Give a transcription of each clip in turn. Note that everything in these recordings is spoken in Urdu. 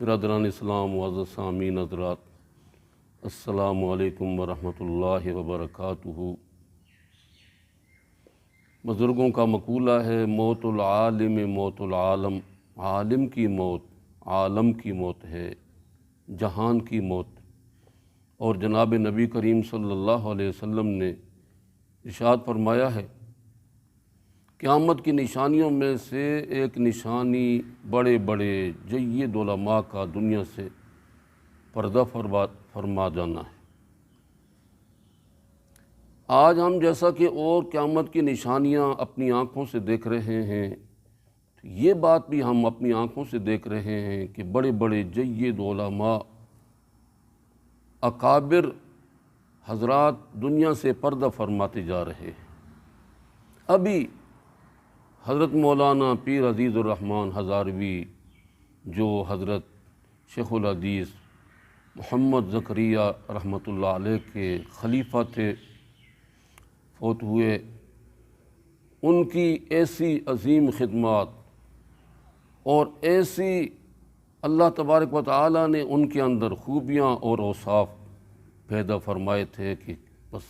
برادران اسلام معزز سامعین حضرات، السلام علیکم ورحمۃ اللہ وبرکاتہ۔ بزرگوں کا مقولہ ہے، موت العالم موت العالم، عالم کی موت عالم کی موت ہے، جہان کی موت۔ اور جناب نبی کریم صلی اللہ علیہ وسلم نے ارشاد فرمایا ہے، قیامت کی نشانیوں میں سے ایک نشانی بڑے بڑے جید علماء کا دنیا سے پردہ فرما جانا ہے۔ آج ہم جیسا کہ اور قیامت کی نشانیاں اپنی آنکھوں سے دیکھ رہے ہیں، یہ بات بھی ہم اپنی آنکھوں سے دیکھ رہے ہیں کہ بڑے بڑے جید علماء اکابر حضرات دنیا سے پردہ فرماتے جا رہے ہیں۔ ابھی حضرت مولانا پیر عزیز الرحمن ہزاروی، جو حضرت شیخ الحدیث محمد زکریا رحمۃ اللہ علیہ کے خلیفہ تھے، فوت ہوئے۔ ان کی ایسی عظیم خدمات اور ایسی اللہ تبارک و تعالیٰ نے ان کے اندر خوبیاں اور اوصاف پیدا فرمائے تھے کہ بس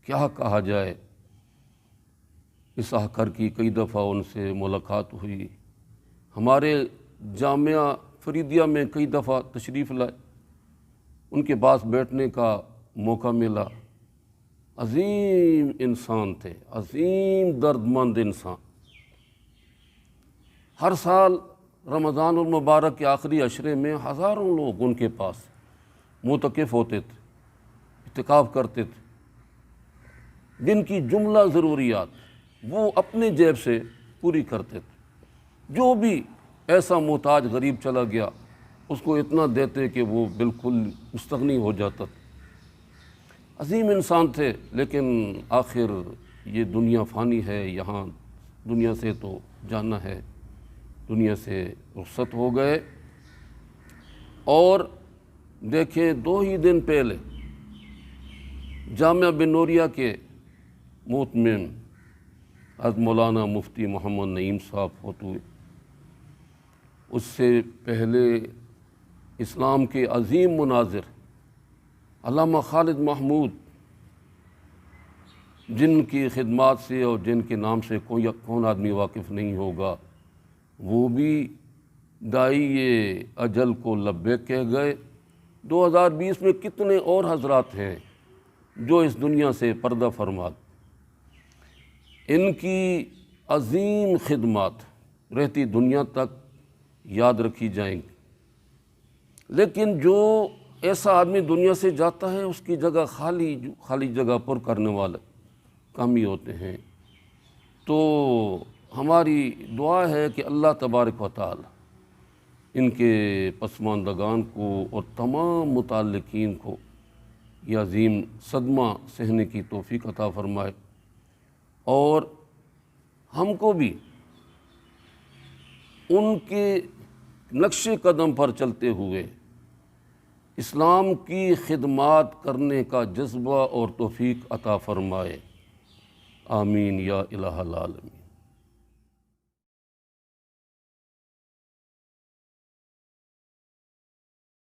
کیا کہا جائے۔ اس احکر کی کئی دفعہ ان سے ملاقات ہوئی، ہمارے جامعہ فریدیہ میں کئی دفعہ تشریف لائے، ان کے پاس بیٹھنے کا موقع ملا۔ عظیم انسان تھے، عظیم درد مند انسان۔ ہر سال رمضان المبارک کے آخری عشرے میں ہزاروں لوگ ان کے پاس معتکف ہوتے تھے، اعتکاف کرتے تھے، جن کی جملہ ضروریات وہ اپنے جیب سے پوری کرتے تھے۔ جو بھی ایسا محتاج غریب چلا گیا اس کو اتنا دیتے کہ وہ بالکل مستغنی ہو جاتا تھا۔ عظیم انسان تھے، لیکن آخر یہ دنیا فانی ہے، یہاں دنیا سے تو جانا ہے، دنیا سے رخصت ہو گئے۔ اور دیکھیں 2 ہی دن پہلے جامعہ بن نوریہ کے محتمم حضرت مولانا مفتی محمد نعیم صاحب فوت ہوئے۔ اس سے پہلے اسلام کے عظیم مناظر علامہ خالد محمود، جن کی خدمات سے اور جن کے نام سے کون آدمی واقف نہیں ہوگا، وہ بھی داعی اجل کو لبیک کہہ گئے۔ 2020 میں کتنے اور حضرات ہیں جو اس دنیا سے پردہ فرما۔ ان کی عظیم خدمات رہتی دنیا تک یاد رکھی جائیں گی، لیکن جو ایسا آدمی دنیا سے جاتا ہے اس کی جگہ خالی جگہ پر کرنے والے کم ہی ہوتے ہیں۔ تو ہماری دعا ہے کہ اللہ تبارک و تعالی ان کے پسماندگان کو اور تمام متعلقین کو یہ عظیم صدمہ سہنے کی توفیق عطا فرمائے، اور ہم کو بھی ان کے نقش قدم پر چلتے ہوئے اسلام کی خدمات کرنے کا جذبہ اور توفیق عطا فرمائے۔ آمین یا الہ العالمین۔